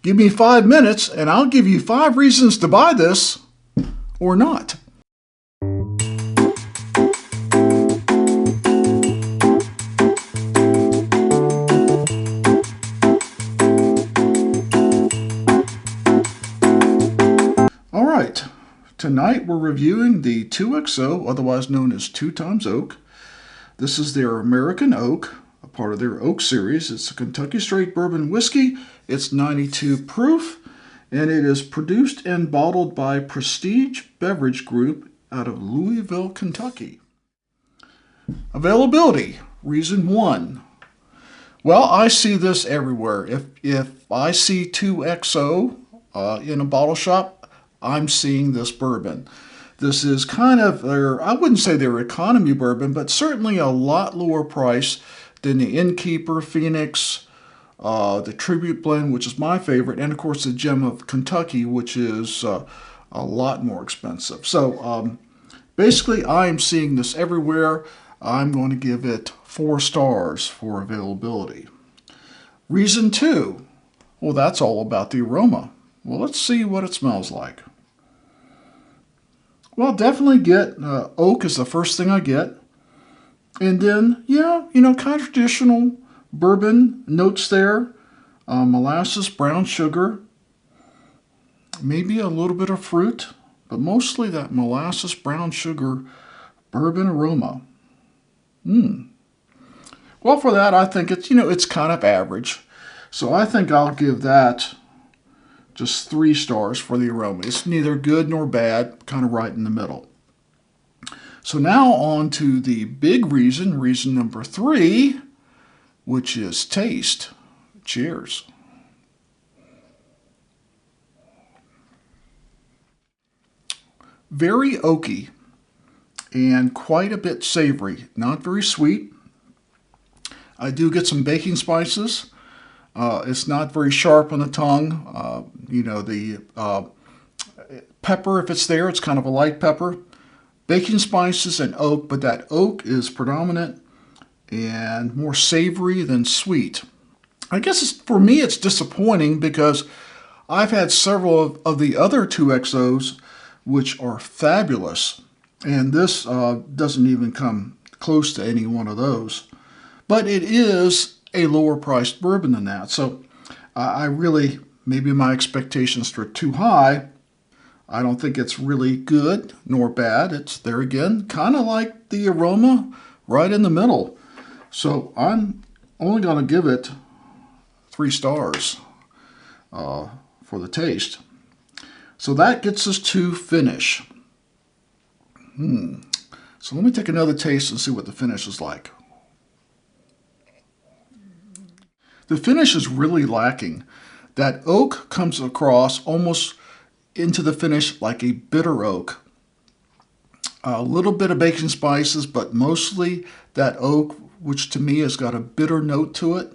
Give me 5 minutes and I'll give you 5 reasons to buy this or not. All right, tonight we're reviewing the 2XO, otherwise known as 2 Times Oak. This is their American Oak, a part of their Oak series. It's a Kentucky straight bourbon whiskey. It's 92 proof, and it is produced and bottled by Prestige Beverage Group out of Louisville, Kentucky. Availability, reason 1. Well, I see this everywhere. If I see 2XO in a bottle shop, I'm seeing this bourbon. This is kind of their, I wouldn't say their economy bourbon, but certainly a lot lower price than the Innkeeper, Phoenix, the Tribute Blend, which is my favorite, and of course the Gem of Kentucky, which is a lot more expensive. So basically I'm seeing this everywhere. I'm going to give it 4 stars for availability. Reason 2, well, that's all about the aroma. Well, let's see what it smells like. Well, definitely get oak is the first thing I get. And then, yeah, kind of traditional bourbon notes there. Molasses, brown sugar, maybe a little bit of fruit, but mostly that molasses, brown sugar, bourbon aroma. Well, for that, I think it's, it's kind of average. So I think I'll give that just 3 stars for the aroma. It's neither good nor bad, kind of right in the middle. So now on to the big reason number 3, which is taste. Cheers. Very oaky and quite a bit savory, not very sweet. I do get some baking spices. It's not very sharp on the tongue. The pepper, if it's there, it's kind of a light pepper. Baking spices and oak, but that oak is predominant and more savory than sweet. I guess for me it's disappointing because I've had several of the other 2XOs which are fabulous, and this doesn't even come close to any one of those. But it is a lower priced bourbon than that. So I really, maybe my expectations are too high. I don't think it's really good nor bad. It's, there again, kind of like the aroma, right in the middle. So I'm only going to give it 3 stars for the taste. So that gets us to finish. So let me take another taste and see what the finish is like. The finish is really lacking. That oak comes across almost into the finish like a bitter oak. A little bit of baking spices, but mostly that oak, which to me has got a bitter note to it.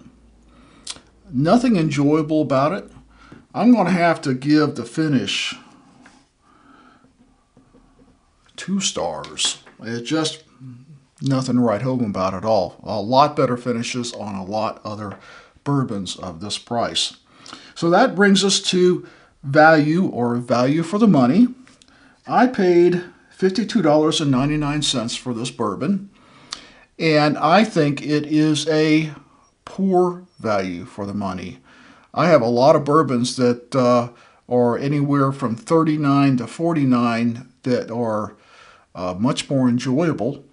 Nothing enjoyable about it. I'm going to have to give the finish 2 stars. It's just nothing to write home about at all. A lot better finishes on a lot other bourbons of this price. So that brings us to value, or value for the money. I paid $52.99 for this bourbon, and I think it is a poor value for the money. I have a lot of bourbons that are anywhere from $39 to $49 that are much more enjoyable.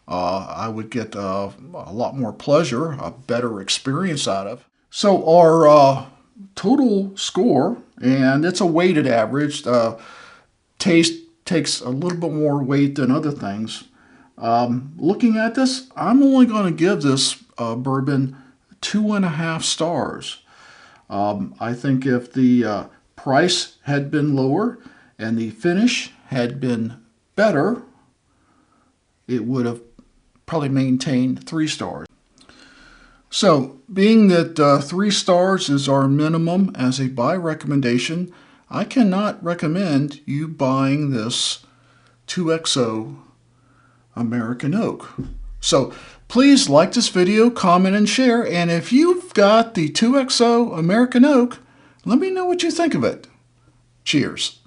I would get a lot more pleasure, a better experience out of. So our total score, and it's a weighted average. Taste takes a little bit more weight than other things. Looking at this, I'm only going to give this bourbon 2.5 stars. I think if the price had been lower and the finish had been better, it would have probably maintained 3 stars. So, being that 3 stars is our minimum as a buy recommendation, I cannot recommend you buying this 2XO American Oak. So, please like this video, comment, and share. And if you've got the 2XO American Oak, Let me know what you think of it. Cheers.